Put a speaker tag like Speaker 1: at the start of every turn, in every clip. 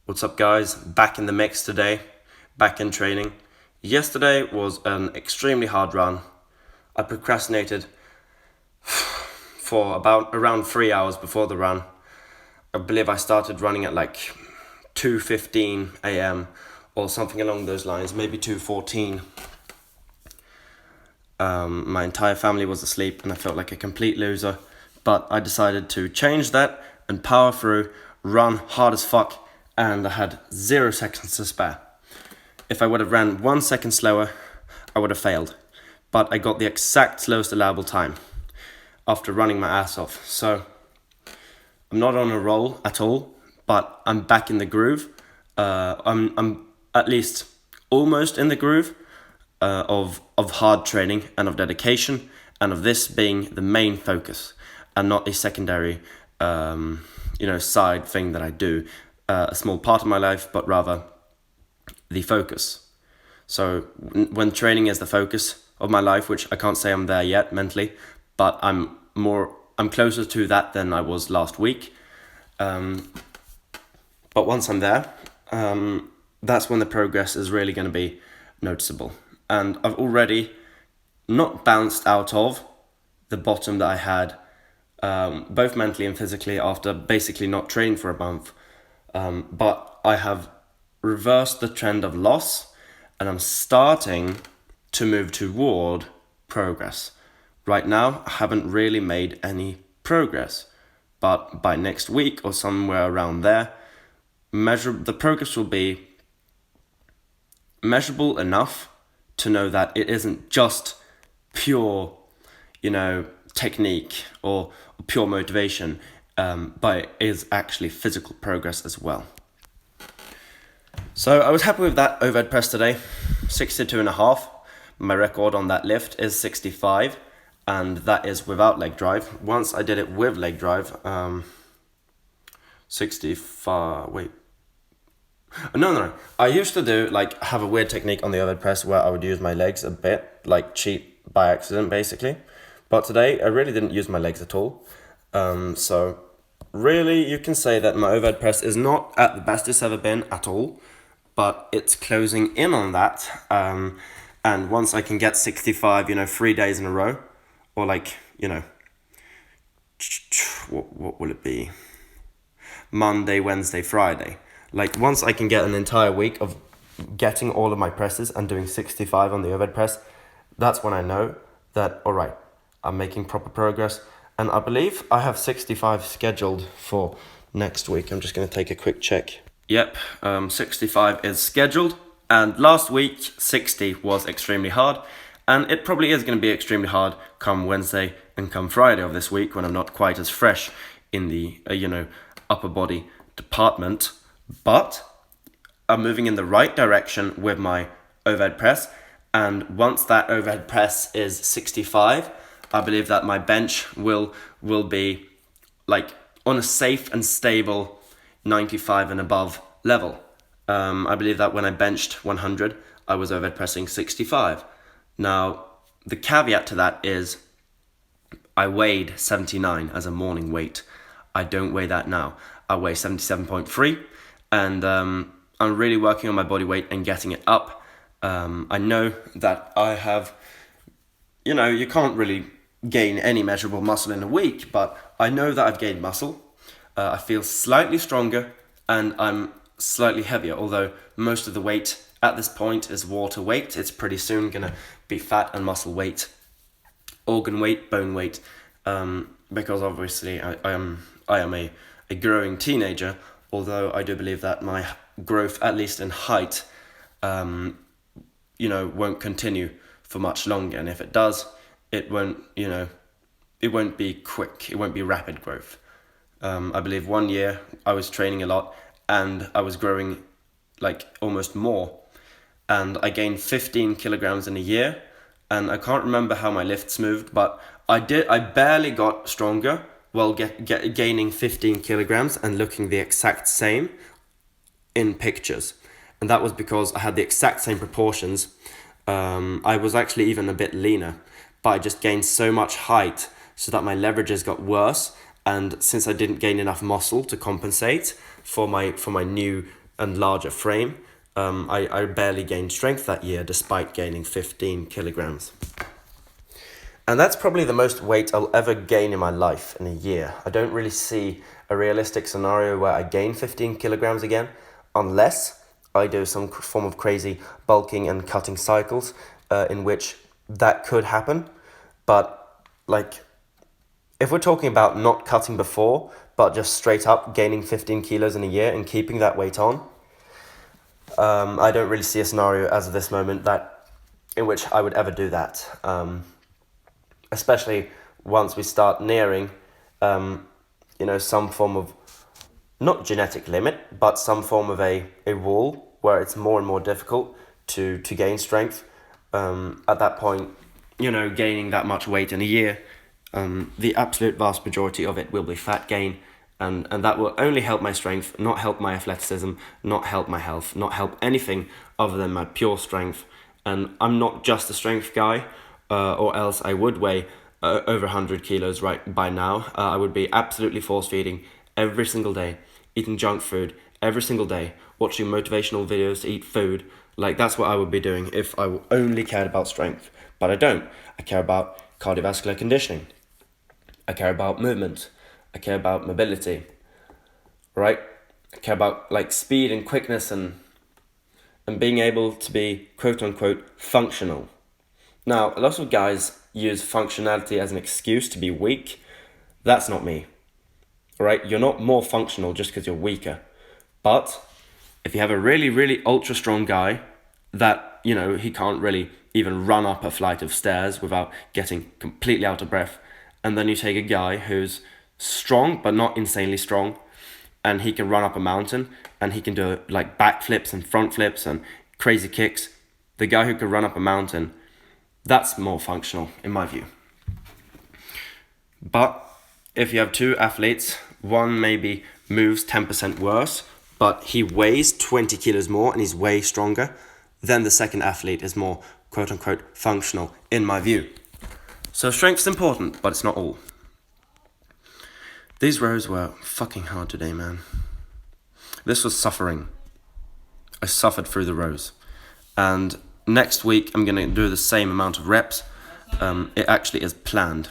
Speaker 1: What's up, guys? Back in the mix today, back in training. Yesterday was an extremely hard run. I procrastinated for around 3 hours before the run. I believe I started running at like 2:15 a.m. or something along those lines, maybe 2:14. My entire family was asleep and I felt like a complete loser, but I decided to change that and power through, run hard as fuck, and I had 0 seconds to spare. If I would have ran 1 second slower, I would have failed, but I got the exact slowest allowable time after running my ass off. So I'm not on a roll at all, but I'm back in the groove. I'm at least almost in the groove of hard training and of dedication, and of this being the main focus and not a secondary side thing that I do, a small part of my life, but rather the focus. So when training is the focus of my life, which I can't say I'm there yet mentally, but I'm closer to that than I was last week. But once I'm there, that's when the progress is really going to be noticeable. And I've already not bounced out of the bottom that I had, both mentally and physically, after basically not training for a month. But I have reversed the trend of loss, and I'm starting to move toward progress. Right now, I haven't really made any progress, but by next week or somewhere around there, the progress will be measurable enough to know that it isn't just pure, technique or pure motivation, but it is actually physical progress as well. So I was happy with that overhead press today, 62.5. My record on that lift is 65, and that is without leg drive. Once I did it with leg drive, 65, wait. No. I used to have a weird technique on the overhead press where I would use my legs a bit, like cheat by accident, basically. But today, I really didn't use my legs at all. So really, you can say that my overhead press is not at the best it's ever been at all, but it's closing in on that. And once I can get 65, 3 days in a row, or what will it be? Monday, Wednesday, Friday. Like, once I can get an entire week of getting all of my presses and doing 65 on the overhead press, that's when I know that, all right, I'm making proper progress. And I believe I have 65 scheduled for next week. I'm just going to take a quick check. Yep, 65 is scheduled. And last week, 60 was extremely hard. And it probably is going to be extremely hard come Wednesday and come Friday of this week, when I'm not quite as fresh in the, upper body department. But I'm moving in the right direction with my overhead press. And once that overhead press is 65, I believe that my bench will be like on a safe and stable 95 and above level. I believe that when I benched 100, I was overhead pressing 65. Now, the caveat to that is I weighed 79 as a morning weight. I don't weigh that now. I weigh 77.3, and I'm really working on my body weight and getting it up. I know that I have, you can't really gain any measurable muscle in a week, but I know that I've gained muscle. I feel slightly stronger, and I'm slightly heavier, although most of the weight at this point is water weight. It's pretty soon going to be fat and muscle weight, organ weight, bone weight, because obviously I am a growing teenager, although I do believe that my growth, at least in height, won't continue for much longer. And if it does, it won't be quick. It won't be rapid growth. I believe 1 year I was training a lot and I was growing like almost more. And I gained 15 kilograms in a year. And I can't remember how my lifts moved, but I barely got stronger while gaining 15 kilograms and looking the exact same in pictures. And that was because I had the exact same proportions. I was actually even a bit leaner, but I just gained so much height so that my leverages got worse. And since I didn't gain enough muscle to compensate for my new and larger frame, I barely gained strength that year despite gaining 15 kilograms. And that's probably the most weight I'll ever gain in my life in a year. I don't really see a realistic scenario where I gain 15 kilograms again, unless I do some form of crazy bulking and cutting cycles, in which that could happen. But like, if we're talking about not cutting before, but just straight up gaining 15 kilos in a year and keeping that weight on, I don't really see a scenario as of this moment in which I would ever do that. Especially once we start nearing, some form of, not genetic limit, but some form of a wall where it's more and more difficult to gain strength. At that point, gaining that much weight in a year, the absolute vast majority of it will be fat gain, and that will only help my strength, not help my athleticism, not help my health, not help anything other than my pure strength. And I'm not just a strength guy, or else I would weigh over 100 kilos right by now. I would be absolutely force feeding every single day, eating junk food every single day, watching motivational videos to eat food. Like, that's what I would be doing if I only cared about strength. But I don't. I care about cardiovascular conditioning. I care about movement. I care about mobility. Right? I care about like speed and quickness and being able to be quote unquote functional. Now, a lot of guys use functionality as an excuse to be weak. That's not me. Right? You're not more functional just because you're weaker. But if you have a really, really ultra strong guy that, he can't really even run up a flight of stairs without getting completely out of breath, and then you take a guy who's strong but not insanely strong, and he can run up a mountain and he can do like backflips and front flips and crazy kicks. The guy who can run up a mountain, that's more functional in my view. But if you have two athletes, one maybe moves 10% worse, but he weighs 20 kilos more and he's way stronger, then the second athlete is more quote unquote functional in my view. So strength's important, but it's not all. These rows were fucking hard today, man. This was suffering. I suffered through the rows. And next week, I'm going to do the same amount of reps. It actually is planned.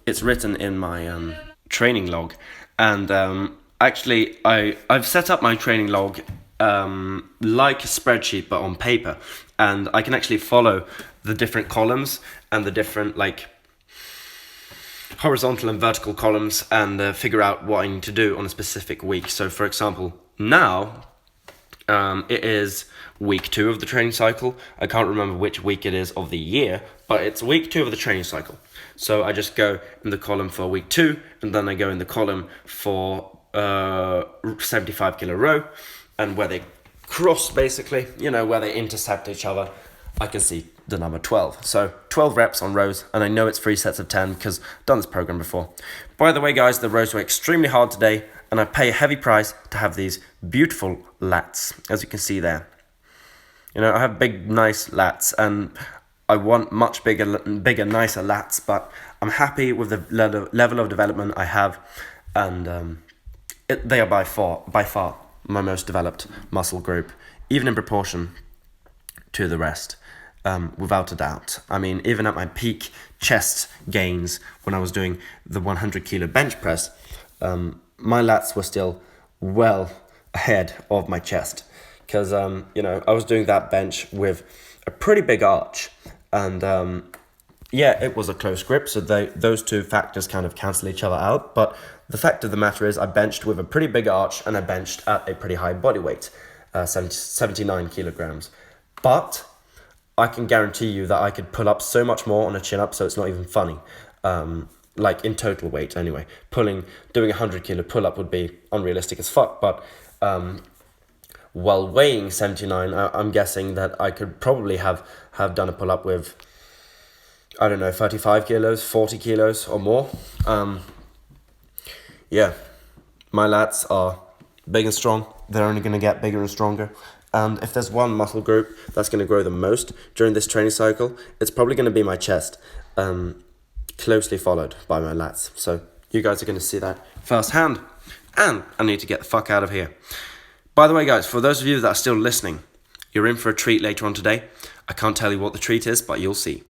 Speaker 1: It's written in my training log. And actually, I've set up my training log like a spreadsheet, but on paper. And I can actually follow the different columns and the different like horizontal and vertical columns and figure out what I need to do on a specific week. So for example, now it is week 2 of the training cycle. I can't remember which week it is of the year, but it's week 2 of the training cycle. So I just go in the column for week 2, and then I go in the column for 75 kilo row, and where they cross basically, where they intercept each other, I can see the number 12. So 12 reps on rows, and I know it's 3 sets of 10 because I've done this program before. By the way, guys, the rows were extremely hard today, and I pay a heavy price to have these beautiful lats, as you can see there. I have big, nice lats, and I want much bigger, nicer lats, but I'm happy with the level of development I have, and they are by far my most developed muscle group, even in proportion to the rest. Without a doubt. I mean, even at my peak chest gains when I was doing the 100 kilo bench press, my lats were still well ahead of my chest because, I was doing that bench with a pretty big arch, and it was a close grip, so those two factors kind of cancel each other out. But the fact of the matter is I benched with a pretty big arch and I benched at a pretty high body weight, 79 kilograms. But I can guarantee you that I could pull up so much more on a chin-up, so it's not even funny. Like in total weight anyway. Doing 100 kilo pull-up would be unrealistic as fuck, but while weighing 79, I'm guessing that I could probably have done a pull-up with, 35 kilos, 40 kilos or more. My lats are big and strong. They're only going to get bigger and stronger. And if there's one muscle group that's going to grow the most during this training cycle, it's probably going to be my chest, closely followed by my lats. So you guys are going to see that firsthand. And I need to get the fuck out of here. By the way, guys, for those of you that are still listening, you're in for a treat later on today. I can't tell you what the treat is, but you'll see.